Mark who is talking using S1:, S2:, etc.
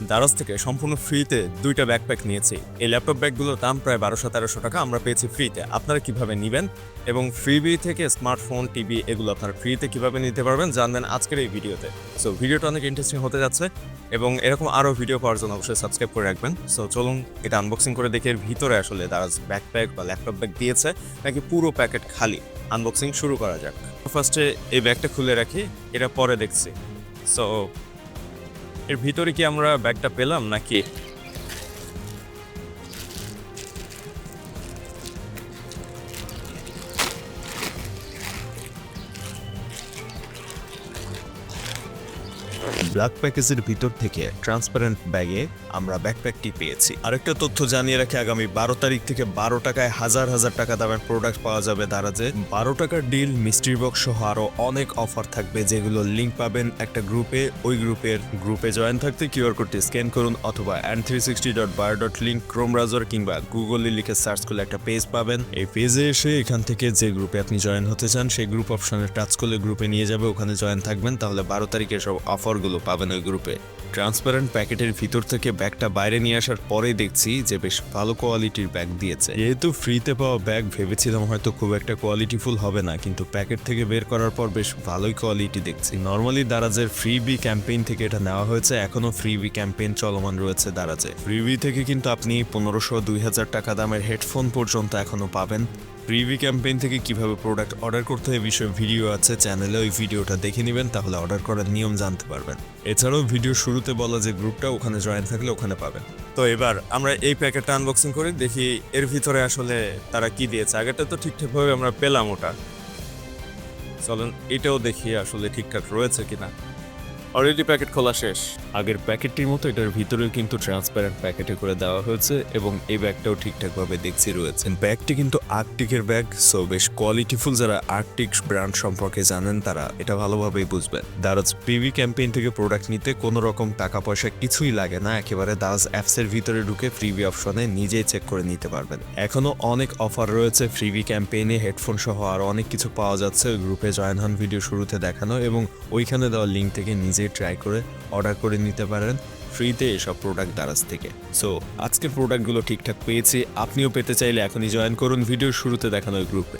S1: দারাজ থেকে সম্পূর্ণ ফ্রিতে 2টা ব্যাকপ্যাক নিয়েছি। এই ল্যাপটপ ব্যাগগুলোর দাম প্রায় 1200-1300 টাকা আমরা পেয়েছি ফ্রিতে। আপনারা কিভাবে নেবেন এবং ফ্রিবি থেকে স্মার্টফোন, টিভি এগুলো আপনারা ফ্রিতে কিভাবে নিতে পারবেন জানবেন আজকের এই ভিডিওতে। সো ভিডিওটা অনেক ইন্টারেস্টিং হতে যাচ্ছে এবং এরকম আরও ভিডিও পাওয়ার জন্য অবশ্যই সাবস্ক্রাইব করে রাখবেন। সো চলুন এটা আনবক্সিং করে দেখে এর ভিতরে আসলে দারাজ ব্যাকপ্যাক বা ল্যাপটপ ব্যাগ দিয়েছে নাকি পুরো প্যাকেট খালি। আনবক্সিং শুরু করা যাক। ফার্স্টে এই ব্যাগটা খুলে রাখি, এটা পরে দেখছি। সো এর ভিতরে কি আমরা ব্যাগটা পেলাম নাকি? ব্ল্যাক প্যাকেজের ভিতর থেকে ট্রান্সপারেন্ট ব্যাগে আমরা ব্যাকপ্যাকটি পেয়েছি। আরেকটা তথ্য জানিয়ে রাখি, আগামী 12 তারিখ থেকে 12 টাকায় হাজার হাজার টাকা দামের প্রোডাক্ট পাওয়া যাবে দারাজে। 12 টাকার ডিল, মিস্ট্রি বক্স সহ আরো অনেক অফার থাকবে, যেগুলো লিঙ্ক পাবেন একটা গ্রুপে। ওই গ্রুপে জয়েন থাকতে কিউআর কোডটি স্ক্যান করুন অথবা n360.buyer.link ক্রোম ব্রাউজার কিংবা গুগলে লিখে সার্চ করলে একটা পেজ পাবেন। এই পেজে এসে এখান থেকে যে গ্রুপে আপনি জয়েন হতে চান সেই গ্রুপ অপশনে টাচ করলে গ্রুপে নিয়ে যাবে, ওখানে জয়েন থাকবেন, তাহলে 12 তারিখে সব অফারগুলো পাবেন ওই গ্রুপে। ট্রান্সপারেন্ট প্যাকেটের ভিতর থেকে ব্যাগটা বাইরে নিয়ে আসার পরেই দেখছি যে বেশ ভালো কোয়ালিটির ব্যাগ দিয়েছে। যেহেতু ফ্রিতে পাওয়া ব্যাগ, ভেবেছিলাম হয়তো খুব একটা কোয়ালিটিফুল হবে না, কিন্তু প্যাকেট থেকে বের করার পর বেশ ভালোই কোয়ালিটি দেখছি। নর্মালি দারাজের ফ্রিবি ক্যাম্পেইন থেকে এটা নেওয়া হয়েছে, এখনো ফ্রিবি ক্যাম্পেইন চলমান রয়েছে দারাজে। ফ্রিবি থেকে কিন্তু আপনি 1500-2000 টাকা দামের হেডফোন পর্যন্ত এখনো পাবেন। ফ্রিবি ক্যাম্পেইন থেকে কিভাবে প্রোডাক্ট অর্ডার করতে হয় বিষয়ে ভিডিও আছে চ্যানেলে, ওই ভিডিওটা দেখে নেবেন, তাহলে অর্ডার করার নিয়ম জানতে পারবেন। এছাড়াও ভিডিও শুরুতে বলা যে গ্রুপটা, ওখানে জয়েন থাকলে ওখানে পাবেন। তো এবার আমরা এই প্যাকেটটা আনবক্সিং করি, দেখি এর ভিতরে আসলে তারা কি দিয়েছে। আগেরটা তো ঠিকঠাকভাবে আমরা পেলাম, ওটা চলেন এটাও দেখি আসলে ঠিকঠাক রয়েছে কিনা। অলরেডি প্যাকেট খোলা শেষ। আগের প্যাকেটটির মতো এটার ভিতরেও কিন্তু ট্রান্সপারেন্ট প্যাকেটে করে দেওয়া হয়েছে এবং এই ব্যাগটাও ঠিকঠাকভাবে দেখছি রয়েছে। ব্যাগটি কিন্তু আর্কটিকের ব্যাগ, সো বেশ কোয়ালিটিফুল। যারা আর্কটিক ব্র্যান্ড সম্পর্কে জানেন তারা এটা ভালোভাবেই বুঝবেন। দারাজ প্রিভি ক্যাম্পেইন থেকে প্রোডাক্ট নিতে কোনো রকম টাকা পয়সা কিছুই লাগে না, একেবারে দারাজ অ্যাপসের ভিতরে ঢুকে ফ্রিবি অপশনে নিজেই চেক করে নিতে পারবেন। এখনো অনেক অফার রয়েছে ফ্রিবি ক্যাম্পেইনে, হেডফোন সহ আরো অনেক কিছু পাওয়া যাচ্ছে। গ্রুপে জয়েন হন, ভিডিও শুরুতে দেখানো এবং ওইখানে দেওয়া লিঙ্ক থেকে নিজে ট্রাই করে অর্ডার করে নিতে পারেন ফ্রিতে এসব প্রোডাক্ট দারাজ থেকে। সো আজকের প্রোডাক্টগুলো ঠিকঠাক পেয়েছি, আপনিও পেতে চাইলে এখনই জয়েন করুন ভিডিওর শুরুতে দেখানো গ্রুপে।